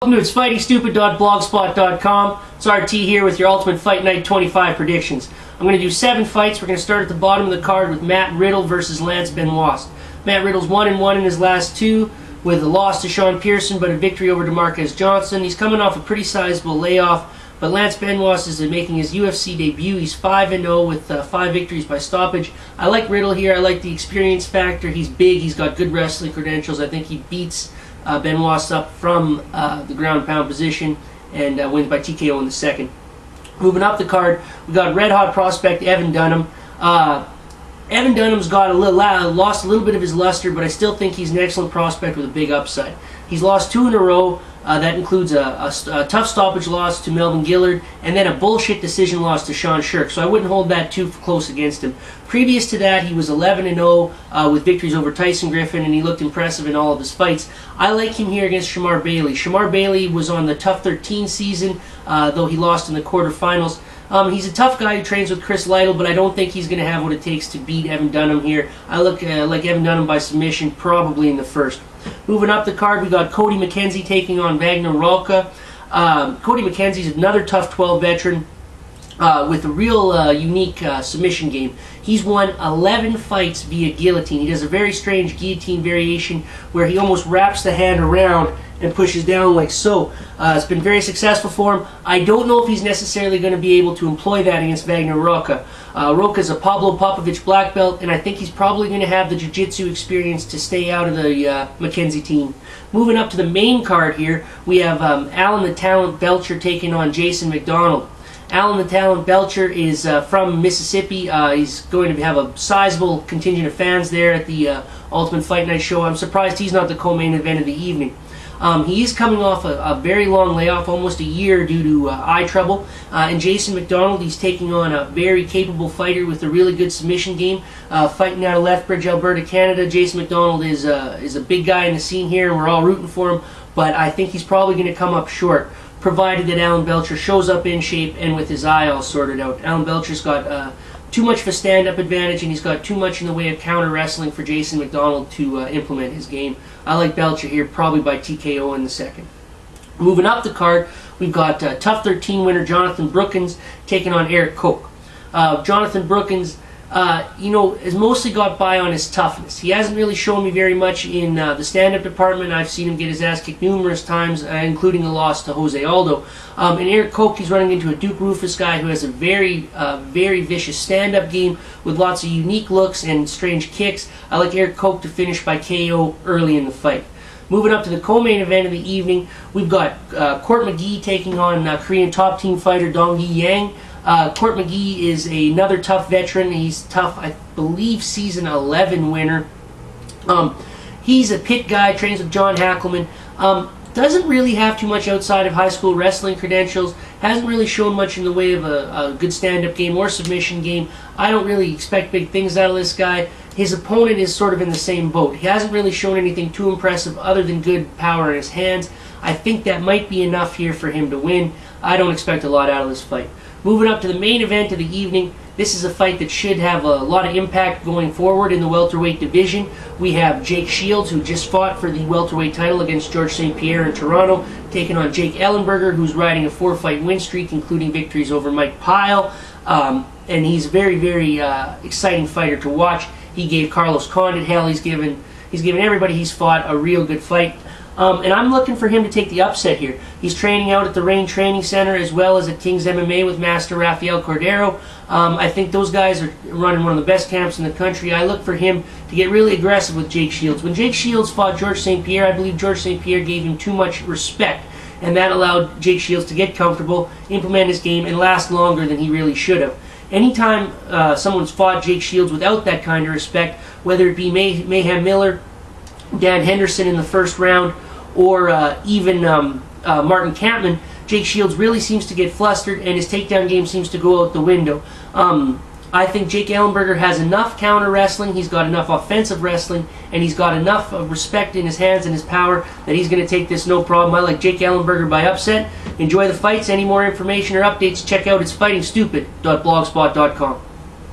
Welcome to It's FightingStupid.blogspot.com. It's RT here with your Ultimate Fight Night 25 predictions. I'm going to do 7 fights. We're going to start at the bottom of the card with Matt Riddle versus Lance Benoist. Matt Riddle's 1-1 in his last 2 with a loss to Sean Pearson but a victory over DeMarcus Johnson. He's coming off a pretty sizable layoff, but Lance Benoist is making his UFC debut. He's 5-0 with 5 victories by stoppage. I like Riddle here. I like the experience factor. He's big. He's got good wrestling credentials. I think he beats Benoist up from the ground pound position and wins by TKO in the second. Moving up the card, we got red hot prospect Evan Dunham. Evan Dunham's got lost a little bit of his luster, but I still think he's an excellent prospect with a big upside. He's lost 2 in a row. That includes a tough stoppage loss to Melvin Gillard and then a bullshit decision loss to Sean Shirk, so I wouldn't hold that too close against him. Previous to that, he was 11-0 with victories over Tyson Griffin, and he looked impressive in all of his fights. I like him here against Shamar Baily. Shamar Baily was on the Tough 13 season, though he lost in the quarterfinals. He's a tough guy who trains with Chris Lytle, but I don't think he's going to have what it takes to beat Evan Dunham here. I look like Evan Dunham by submission, probably in the first. Moving up the card, we got Cody Mckenzie taking on Rocha. Cody Mckenzie's another tough 12 veteran with a real unique submission game. He's won 11 fights via guillotine. He does a very strange guillotine variation where he almost wraps the hand around and pushes down like so. It's been very successful for him. I don't know if he's necessarily going to be able to employ that against Rocha. Rocha's a Pablo Popovich black belt, and I think he's probably going to have the jiu-jitsu experience to stay out of the Mckenzie team. Moving up to the main card here, we have Alan the Talent Belcher taking on Jason Macdonald. Alan the Talent Belcher is from Mississippi. He's going to have a sizable contingent of fans there at the Ultimate Fight Night show. I'm surprised he's not the co-main event of the evening. He is coming off a very long layoff, almost a year due to eye trouble. And Jason Macdonald, he's taking on a very capable fighter with a really good submission game. Fighting out of Lethbridge, Alberta, Canada. Jason Macdonald is a big guy in the scene here, and we're all rooting for him. But I think he's probably going to come up short, provided that Alan Belcher shows up in shape and with his eye all sorted out. Alan Belcher's got too much of a stand-up advantage, and he's got too much in the way of counter-wrestling for Jason Macdonald to implement his game. I like Belcher here, probably by TKO in the second. Moving up the card, we've got Tough 13 winner Jonathan Brookins taking on Eric Koch. Jonathan Brookins, has mostly got by on his toughness. He hasn't really shown me very much in the stand-up department. I've seen him get his ass kicked numerous times, including a loss to Jose Aldo. And Eric Koch, he's running into a Duke Rufus guy who has a very vicious stand-up game with lots of unique looks and strange kicks. I like Eric Koch to finish by KO early in the fight. Moving up to the co-main event of the evening, we've got Court Mcgee taking on Korean top team fighter Dong-Yi Yang. Court Mcgee is another tough veteran. He's tough, I believe, season 11 winner. He's a pit guy, trains with John Hackleman. Doesn't really have too much outside of high school wrestling credentials. Hasn't really shown much in the way of a good stand-up game or submission game. I don't really expect big things out of this guy. His opponent is sort of in the same boat. He hasn't really shown anything too impressive other than good power in his hands. I think that might be enough here for him to win. I don't expect a lot out of this fight. Moving up to the main event of the evening, this is a fight that should have a lot of impact going forward in the welterweight division. We have Jake Sheilds, who just fought for the welterweight title against George St. Pierre in Toronto, taking on Jake Ellenberger, who's riding a 4-fight win streak, including victories over Mike Pyle. And he's a very exciting fighter to watch. He gave Carlos Condit hell. He's given everybody he's fought a real good fight. And I'm looking for him to take the upset here. He's training out at the Rain Training Center as well as at King's MMA with Master Rafael Cordero. I think those guys are running one of the best camps in the country. I look for him to get really aggressive with Jake Sheilds. When Jake Sheilds fought George St. Pierre, I believe George St. Pierre gave him too much respect, and that allowed Jake Sheilds to get comfortable, implement his game, and last longer than he really should have. Anytime someone's fought Jake Sheilds without that kind of respect, whether it be Mayhem Miller, Dan Henderson in the first round, or even Martin Kampman, Jake Sheilds really seems to get flustered and his takedown game seems to go out the window. I think Jake Ellenberger has enough counter wrestling, he's got enough offensive wrestling, and he's got enough respect in his hands and his power that he's going to take this no problem. I like Jake Ellenberger by upset. Enjoy the fights. Any more information or updates, check out itsfightingstupid.blogspot.com.